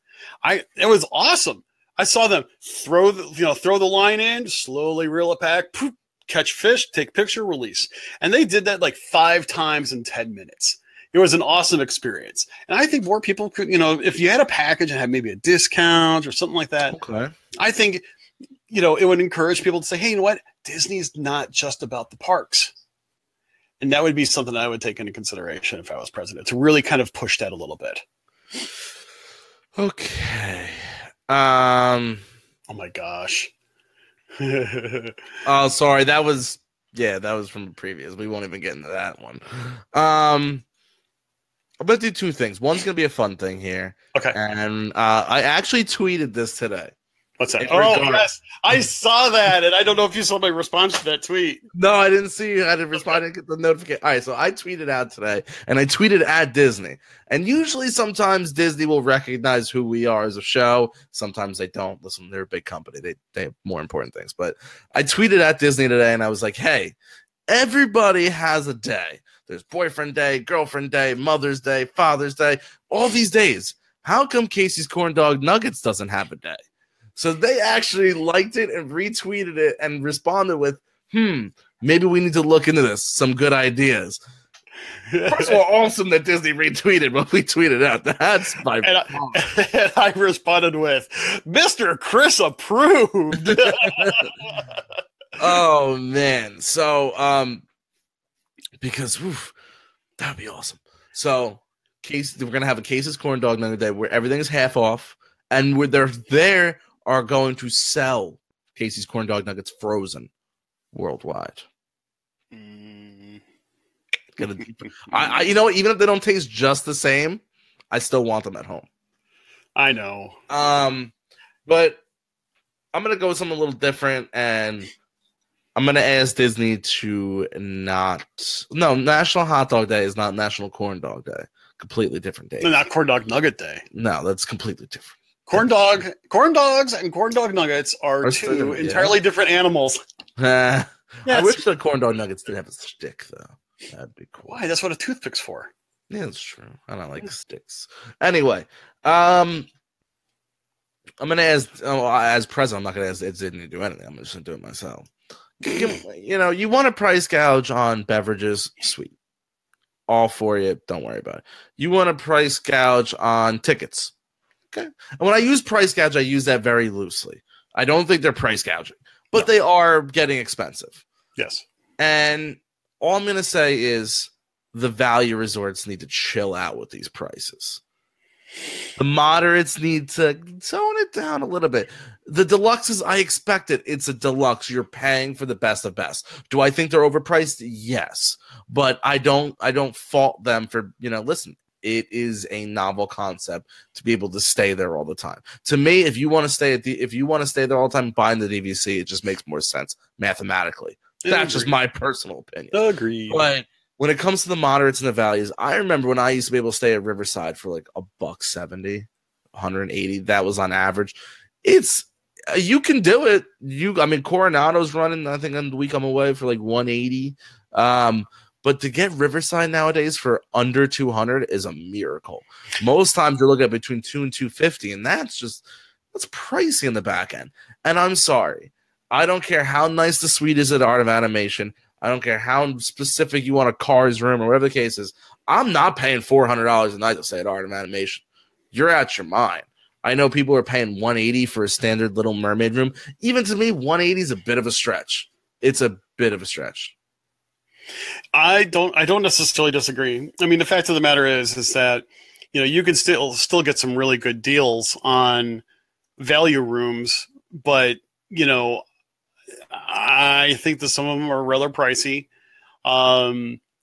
It was awesome. I saw them throw the line in, slowly reel it back, poof, catch fish, take picture, release, and they did that like 5 times in 10 minutes. It was an awesome experience, and I think more people could, if you had a package and had maybe a discount or something like that. Okay, I think. It would encourage people to say, hey, you know what? Disney's not just about the parks. And that would be something I would take into consideration if I was president, to really kind of push that a little bit. Okay. Oh my gosh. Oh, sorry. That was Yeah, that was from previous. We won't even get into that one. I'm gonna do two things. One's gonna be a fun thing here, Okay. and I actually tweeted this today. What's that? In Oh, regard- yes. I saw that, and I don't know if you saw my response to that tweet. No, I didn't see you. I didn't respond. I didn't get the notification. All right, so I tweeted out today, and I tweeted at Disney. And usually, sometimes Disney will recognize who we are as a show. Sometimes they don't. Listen, they're a big company. They have more important things. But I tweeted at Disney today, and I was like, hey, everybody has a day. There's Boyfriend Day, Girlfriend Day, Mother's Day, Father's Day, all these days. How come Casey's Corn Dog Nuggets doesn't have a day? So they actually liked it and retweeted it and responded with, maybe we need to look into this. Some good ideas. First of all, awesome that Disney retweeted what we tweeted out. That's my and I responded with, Mr. Chris approved. Oh, man. So, because that would be awesome. So, we're going to have a Casey's Corn Dog Nugget Day where everything is half off. And where they're there are going to sell Casey's Corn Dog Nuggets frozen worldwide. I you know what? Even if they don't taste just the same, I still want them at home. I know. But I'm gonna go with something a little different, and I'm gonna ask Disney to National Hot Dog Day is not National Corn Dog Day. Completely different day. Not Corn Dog Nugget Day. No, that's completely different. Corn dogs and corn dog nuggets are two entirely different animals. I wish the corn dog nuggets did have a stick, though. That'd be cool. Why? That's what a toothpick's for. Yeah, that's true. I don't like sticks. Anyway, I'm gonna ask. As president, I'm not gonna ask Disney to do anything. I'm just gonna do it myself. You want a price gouge on beverages? Sweet, all for you. Don't worry about it. You want a price gouge on tickets? Okay. And when I use price gouge, I use that very loosely. I don't think they're price gouging, but they are getting expensive. Yes. And all I'm going to say is the value resorts need to chill out with these prices. The moderates need to tone it down a little bit. The deluxes, I expect it. It's a deluxe. You're paying for the best of best. Do I think they're overpriced? Yes. But I don't fault them for, listen, it is a novel concept to be able to stay there all the time. To me, if you want to stay there all the time, buying the DVC, it just makes more sense mathematically. That's just my personal opinion. Agreed. But when it comes to the moderates and the values, I remember when I used to be able to stay at Riverside for like $170, $180. That was on average. You can do it. Coronado's running, I think, on the week I'm away for like $180. But to get Riverside nowadays for under $200 is a miracle. Most times you're looking at between $200 and $250, and that's pricey in the back end. And I'm sorry, I don't care how nice the suite is at Art of Animation. I don't care how specific you want a Cars room or whatever the case is. I'm not paying $400 a night to stay at Art of Animation. You're out your mind. I know people are paying $180 for a standard Little Mermaid room. Even to me, $180 is a bit of a stretch. It's a bit of a stretch. I don't necessarily disagree. I mean, the fact of the matter is that, you can still get some really good deals on value rooms, but, I think that some of them are rather pricey. For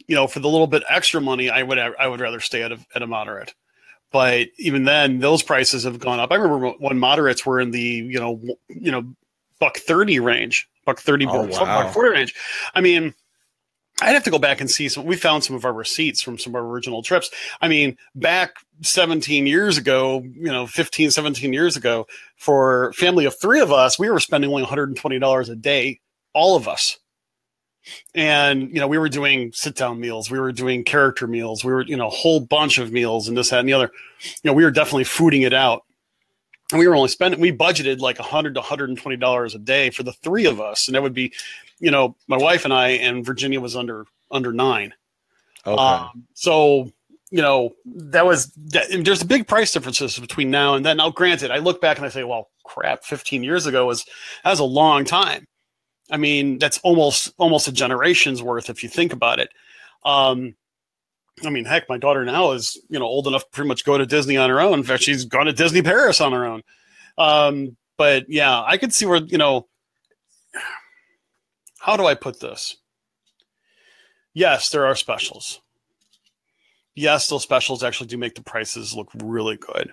the little bit extra money, I would rather stay at a moderate. But even then, those prices have gone up. I remember when moderates were in the $130 range, $140 range. I mean, I'd have to go back and see we found some of our receipts from some of our original trips. I mean, back 17 years ago, 15, 17 years ago, for a family of three of us, we were spending only $120 a day, all of us. And, we were doing sit down meals. We were doing character meals. We were, a whole bunch of meals and this, that, and the other. We were definitely fooding it out. And we budgeted like $100 to $120 a day for the three of us. And that would be, my wife and I, and Virginia was under 9. Okay. There's a big price differences between now and then. Now, granted, I look back and I say, well, crap, 15 years ago that was a long time. I mean, that's almost a generation's worth if you think about it. Heck, my daughter now is, old enough to pretty much go to Disney on her own. In fact, she's gone to Disney Paris on her own. But yeah, I could see where, how do I put this? Yes, there are specials. Yes, those specials actually do make the prices look really good.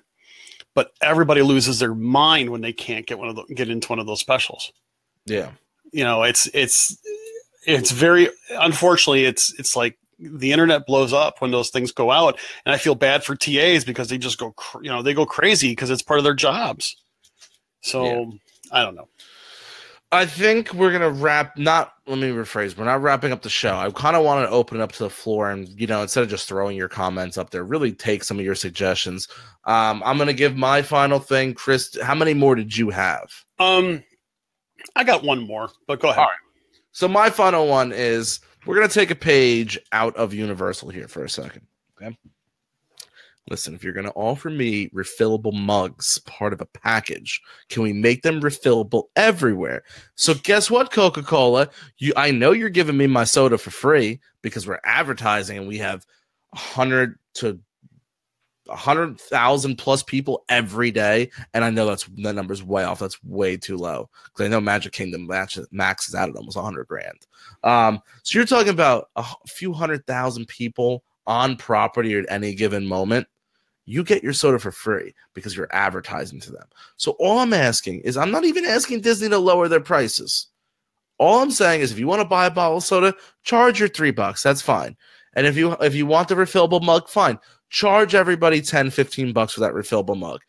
But everybody loses their mind when they can't get into one of those specials. Yeah. You know, it's very, unfortunately, it's like the internet blows up when those things go out, and I feel bad for TAs because they just go, they go crazy because it's part of their jobs. So yeah. I don't know. I think we're gonna let me rephrase. We're not wrapping up the show. I kind of want to open it up to the floor, and instead of just throwing your comments up there, really take some of your suggestions. I'm gonna give my final thing. Chris, how many more did you have? I got one more, but go ahead. All right. So my final one is we're gonna take a page out of Universal here for a second. Okay. Listen, if you're going to offer me refillable mugs, part of a package, can we make them refillable everywhere? So guess what, Coca-Cola? I know you're giving me my soda for free because we're advertising and we have 100 to 100,000 plus people every day. And I know that number's way off. That's way too low because I know Magic Kingdom maxes out at almost $100,000. So you're talking about a few 100,000 people on property at any given moment. You get your soda for free because you're advertising to them. So all I'm asking is, I'm not even asking Disney to lower their prices. All I'm saying is, if you want to buy a bottle of soda, charge your $3. That's fine. And if you want the refillable mug, fine. Charge everybody $10-15 for that refillable mug.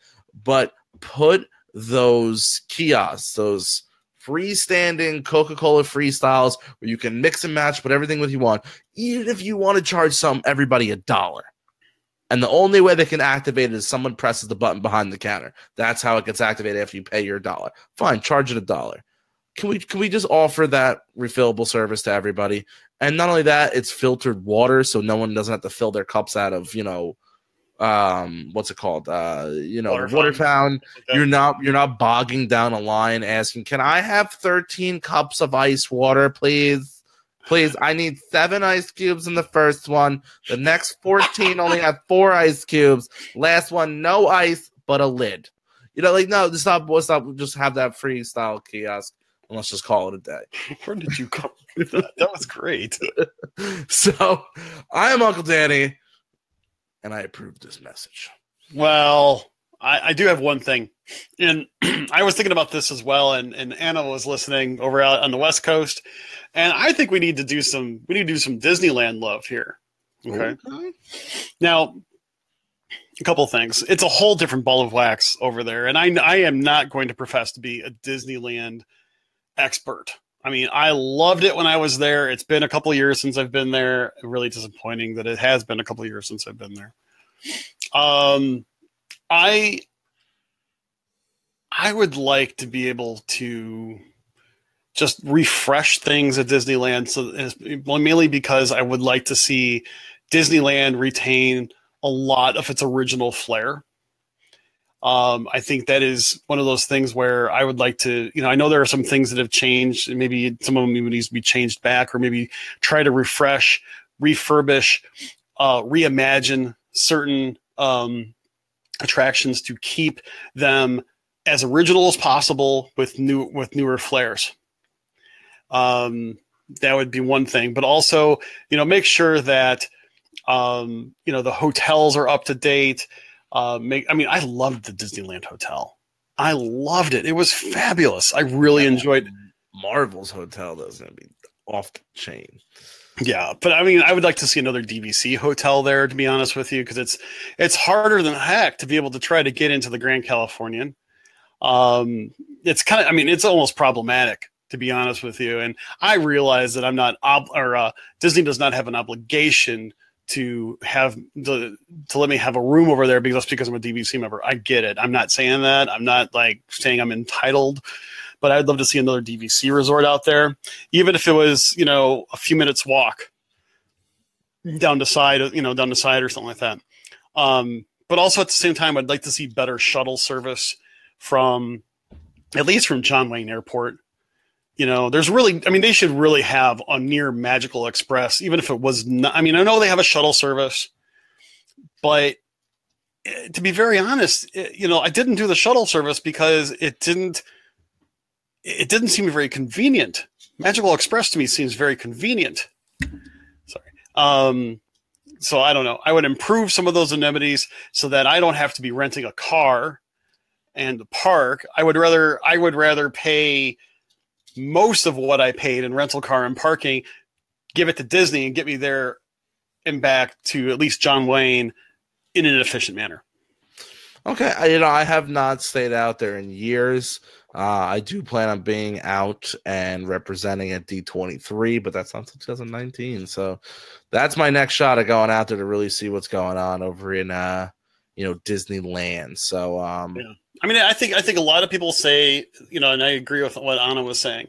But put those kiosks, those freestanding Coca-Cola freestyles where you can mix and match, put everything what you want. Even if you want to charge everybody $1. And the only way they can activate it is someone presses the button behind the counter. That's how it gets activated after you pay your $1. Fine, charge it $1. Can we just offer that refillable service to everybody? And not only that, it's filtered water, so no one doesn't have to fill their cups out of, what's it called? Water fountain. Okay. You're not bogging down a line asking, can I have 13 cups of ice water, please? Please, I need 7 ice cubes in the first one. The next 14 only have 4 ice cubes. Last one, no ice, but a lid. No, stop. Just have that freestyle kiosk, and let's just call it a day. Where did you come with that? That was great. So, I am Uncle Danny, and I approve this message. Well, I do have one thing, and I was thinking about this as well, and Anna was listening over out on the West Coast, and I think we need to do some Disneyland love here. Okay. Now, a couple of things. It's a whole different ball of wax over there, and I am not going to profess to be a Disneyland expert. I mean, I loved it when I was there. It's been a couple of years since I've been there. Really disappointing that it has been a couple of years since I've been there. I would like to be able to just refresh things at Disneyland, mainly because I would like to see Disneyland retain a lot of its original flair. I think that is one of those things where I would like to, I know there are some things that have changed, and maybe some of them needs to be changed back, or maybe try to refresh, refurbish, reimagine certain attractions to keep them as original as possible with newer flares. That would be one thing, but also, make sure that, the hotels are up to date. I loved the Disneyland Hotel. I loved it. It was fabulous. I really enjoyed it. Marvel's hotel though is going to be off the chain. Yeah, but I would like to see another DVC hotel there, to be honest with you, because it's harder than heck to be able to try to get into the Grand Californian. It's it's almost problematic, to be honest with you. And I realize that I'm not, Disney does not have an obligation to let me have a room over there because I'm a DVC member. I get it. I'm not saying that. I'm not saying I'm entitled, but I'd love to see another DVC resort out there, even if it was, a few minutes walk down the side, or something like that. But also at the same time, I'd like to see better shuttle service at least from John Wayne Airport. They should really have a near Magical Express, even if it was not. I know they have a shuttle service, but to be very honest, I didn't do the shuttle service because it didn't seem very convenient. Magical Express to me seems very convenient. Sorry. So I don't know. I would improve some of those amenities so that I don't have to be renting a car and the park. I would rather pay most of what I paid in rental car and parking, give it to Disney and get me there and back to at least John Wayne in an efficient manner. Okay, I have not stayed out there in years. I do plan on being out and representing at D23, but that's not until 2019. So that's my next shot at going out there to really see what's going on over in Disneyland. So yeah. I mean, I think a lot of people say, and I agree with what Anna was saying.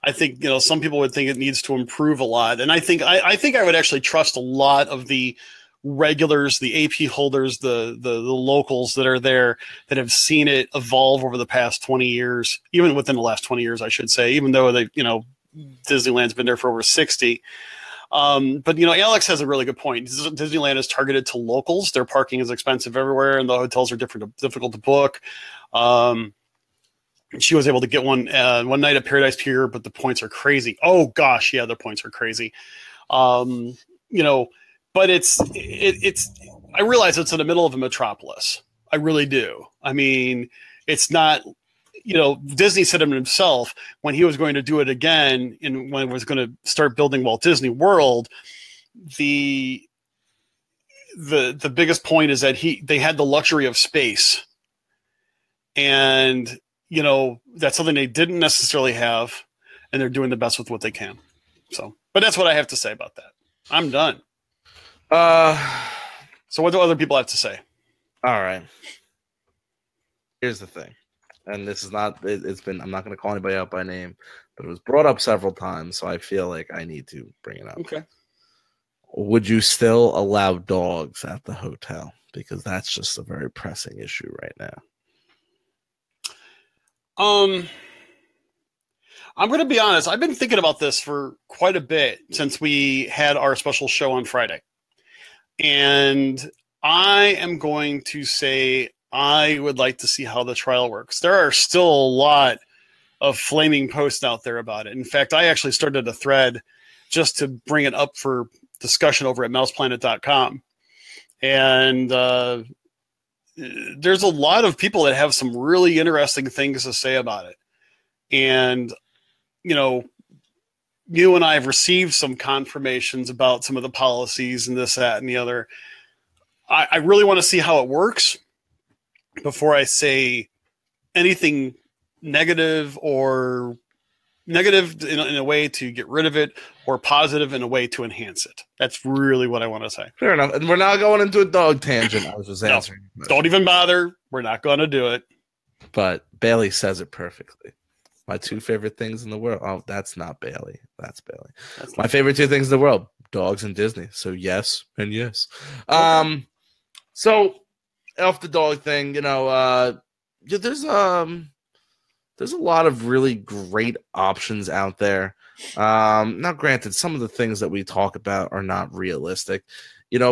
I think some people would think it needs to improve a lot, and I think I would actually trust a lot of the regulars, the AP holders, the locals that are there that have seen it evolve over the past 20 years, even within the last 20 years, I should say, even though Disneyland's been there for over 60. But Alex has a really good point. Disneyland is targeted to locals. Their parking is expensive everywhere, and the hotels are difficult to book. She was able to get one night at Paradise Pier, but the points are crazy. Oh gosh, yeah, the points are crazy. But I realize it's in the middle of a metropolis. I really do. I mean, it's not, Disney said himself when he was going to do it again and when he was going to start building Walt Disney World, the biggest point is that they had the luxury of space. And, that's something they didn't necessarily have, and they're doing the best with what they can. So, but that's what I have to say about that. I'm done. So what do other people have to say? All right. Here's the thing. And this is not, I'm not going to call anybody out by name, but it was brought up several times. So I feel like I need to bring it up. Okay. Would you still allow dogs at the hotel? Because that's just a very pressing issue right now. I'm going to be honest. I've been thinking about this for quite a bit since we had our special show on Friday. And I am going to say I would like to see how the trial works. There are still a lot of flaming posts out there about it. In fact, I actually started a thread just to bring it up for discussion over at mouseplanet.com. And there's a lot of people that have some really interesting things to say about it. And, you and I have received some confirmations about some of the policies and this, that, and the other. I really want to see how it works before I say anything negative or negative in a way to get rid of it or positive in a way to enhance it. That's really what I want to say. Fair enough. And we're not going into a dog tangent. I was just answering. No, don't even bother. We're not going to do it. But Bailey says it perfectly. My two favorite things in the world. Oh, that's not Bailey. That's Bailey. That's my favorite two things in the world: dogs and Disney. So yes and yes. Okay. So off the dog thing, there's a lot of really great options out there. Now, granted, some of the things that we talk about are not realistic.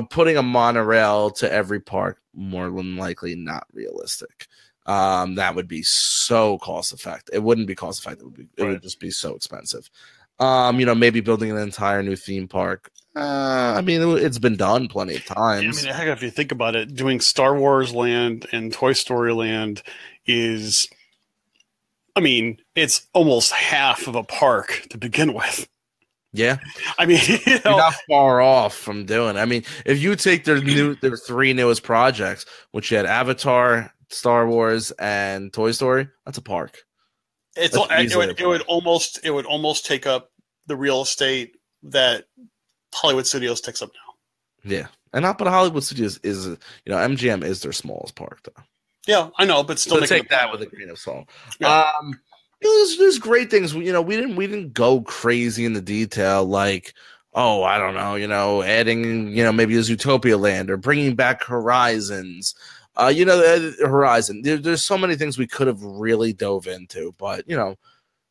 Putting a monorail to every park, more than likely not realistic. That would be so cost effective. It wouldn't be cost effective. It would just be so expensive. Maybe building an entire new theme park. It's been done plenty of times. Heck, if you think about it, doing Star Wars Land and Toy Story Land is, it's almost half of a park to begin with. Yeah. You're not far off from doing it. If you take their three newest projects, which you had Avatar, Star Wars, and Toy Story, that's a park. It would almost take up the real estate that Hollywood Studios takes up now. Yeah, but Hollywood Studios is MGM is their smallest park though. Yeah, I know, but still take that with a grain of salt. Yeah. There's great things. We didn't go crazy in the detail like, oh, I don't know, adding maybe a Zootopia Land or bringing back Horizons. Horizon. There's so many things we could have really dove into, but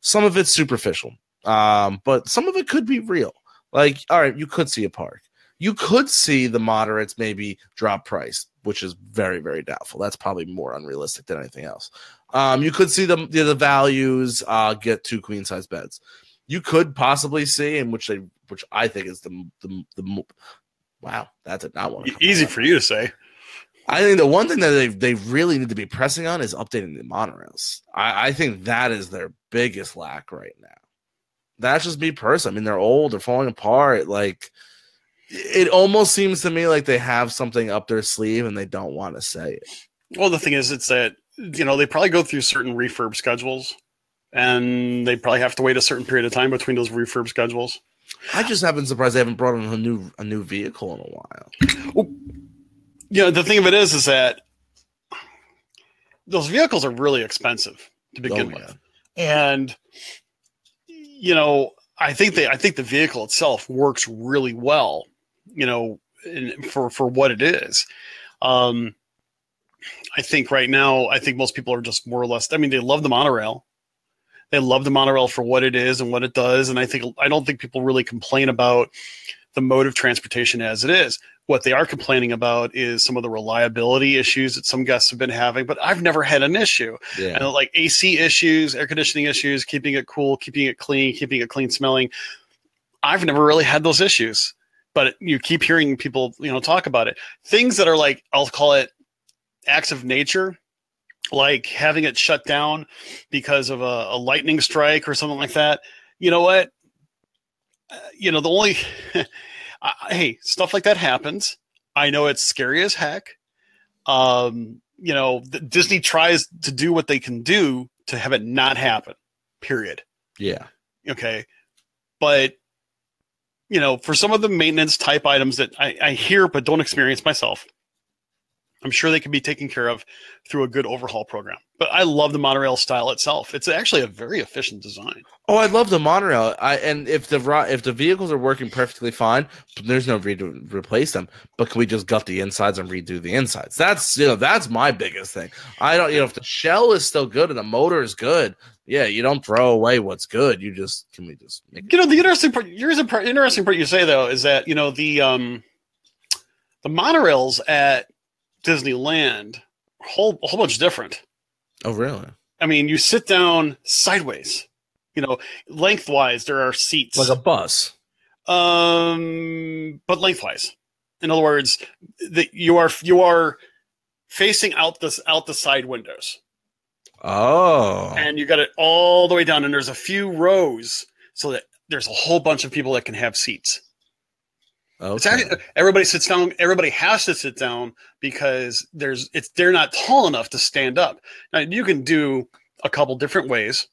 some of it's superficial. But some of it could be real. Like, all right, you could see a park. You could see the moderates maybe drop price, which is very, very doubtful. That's probably more unrealistic than anything else. You could see the values get 2 queen size beds. you could possibly see, and which I think is the wow, that did not want to come easy out. for you to say. I think the one thing that they really need to be pressing on is updating the monorails. I think that is their biggest lack right now. That's just me personally. I mean, they're old, they're falling apart. Like, it almost seems to me like they have something up their sleeve and they don't want to say it. Well, the thing is, it's that, you know, they probably go through certain refurb schedules, and they probably have to wait a certain period of time between those refurb schedules. I just have been surprised they haven't brought in a new vehicle in a while. Well, you know, the thing of it is that those vehicles are really expensive to begin with, and you know, I think the vehicle itself works really well, you know, for what it is. I think right now, I think most people are just more or less, I mean, they love the monorail. They love the monorail for what it is and what it does. And I don't think people really complain about the mode of transportation as it is. What they are complaining about is some of the reliability issues that some guests have been having, but I've never had an issue. Yeah. And like AC issues, air conditioning issues, keeping it cool, keeping it clean smelling. I've never really had those issues, but you keep hearing people, you know, talk about it. Things that are like, I'll call it acts of nature, like having it shut down because of a lightning strike or something like that. You know what? You know, the only, hey, stuff like that happens. I know it's scary as heck. You know, Disney tries to do what they can do to have it not happen, period. Yeah. Okay. But, you know, for some of the maintenance type items that I hear but don't experience myself, I'm sure they can be taken care of through a good overhaul program. But I love the monorail style itself. It's actually a very efficient design. Oh, I love the monorail. And if the vehicles are working perfectly fine, there's no need to replace them. But can we just gut the insides and redo the insides? That's, you know, that's my biggest thing. I don't, you know, if the shell is still good and the motor is good, yeah, you don't throw away what's good. You just make it. You know, the interesting part you say though is that, you know, the monorails at Disneyland a whole bunch different. Oh, really? I mean, you sit down sideways. You know, lengthwise there are seats like a bus. But lengthwise. In other words, that you are facing out the side windows. Oh. And you got it all the way down, and there's a few rows so that there's a whole bunch of people that can have seats. Okay. Everybody sits down. Everybody has to sit down because they're not tall enough to stand up. Now you can do a couple different ways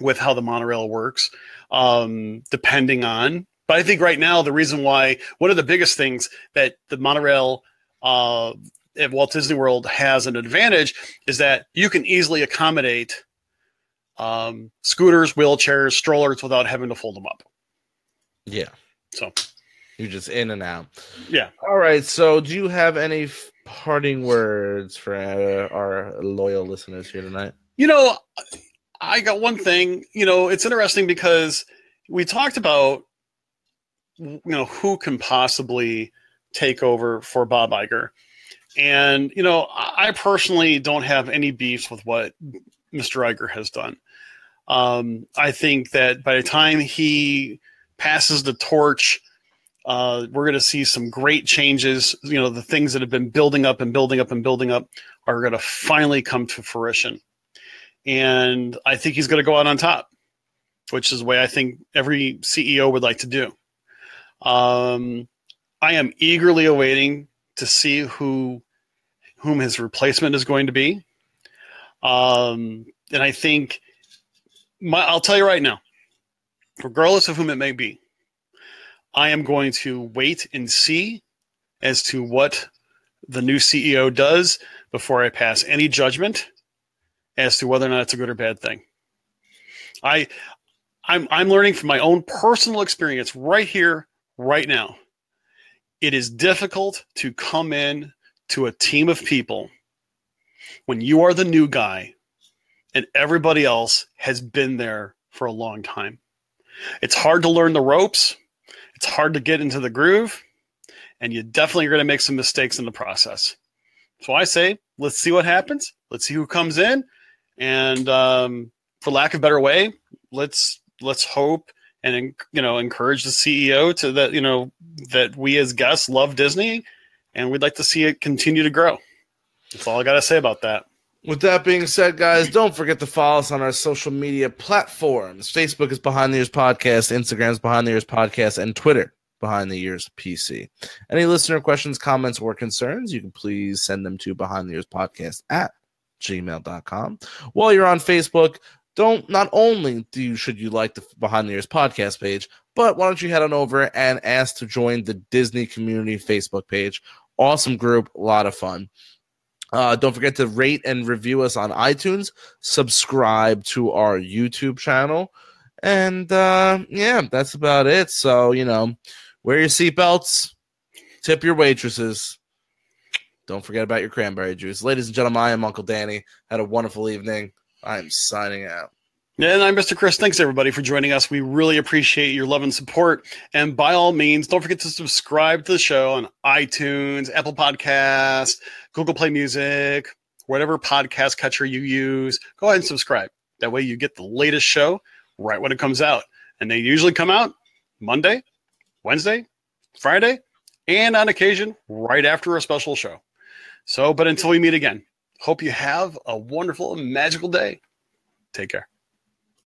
with how the monorail works, depending on. But I think right now the reason why one of the biggest things that the monorail at Walt Disney World has an advantage is that you can easily accommodate scooters, wheelchairs, strollers without having to fold them up. Yeah. So. You're just in and out. Yeah. All right. So, do you have any parting words for our loyal listeners here tonight? You know, I got one thing. You know, it's interesting because we talked about, you know, who can possibly take over for Bob Iger. And, you know, I personally don't have any beefs with what Mr. Iger has done. I think that by the time he passes the torch, we're going to see some great changes. You know, the things that have been building up and building up and building up are going to finally come to fruition. And I think he's going to go out on top, which is the way I think every CEO would like to do. I am eagerly awaiting to see whom his replacement is going to be. And I think I'll tell you right now, regardless of whom it may be, I am going to wait and see as to what the new CEO does before I pass any judgment as to whether or not it's a good or bad thing. I'm learning from my own personal experience right here, right now. It is difficult to come in to a team of people when you are the new guy and everybody else has been there for a long time. It's hard to learn the ropes. It's hard to get into the groove, and you definitely are going to make some mistakes in the process. So I say, let's see what happens. Let's see who comes in. And for lack of a better way, let's let's hope and encourage the CEO to that we as guests love Disney, and we'd like to see it continue to grow. That's all I got to say about that. With that being said, guys, don't forget to follow us on our social media platforms. Facebook is Behind the Ears Podcast, Instagram is Behind the Ears Podcast, and Twitter, Behind the Ears PC. Any listener questions, comments, or concerns, you can please send them to behindtheearspodcast@gmail.com. While you're on Facebook, not only should you like the Behind the Ears Podcast page, but why don't you head on over and ask to join the Disney Community Facebook page. Awesome group, a lot of fun. Don't forget to rate and review us on iTunes. Subscribe to our YouTube channel. And, that's about it. So, wear your seatbelts. Tip your waitresses. Don't forget about your cranberry juice. Ladies and gentlemen, I am Uncle Danny. Had a wonderful evening. I'm signing out. And I'm Mr. Chris. Thanks, everybody, for joining us. We really appreciate your love and support. And by all means, don't forget to subscribe to the show on iTunes, Apple Podcasts, Google Play Music, whatever podcast catcher you use. Go ahead and subscribe. That way you get the latest show right when it comes out. And they usually come out Monday, Wednesday, Friday, and on occasion, right after a special show. So, but until we meet again, hope you have a wonderful and magical day. Take care.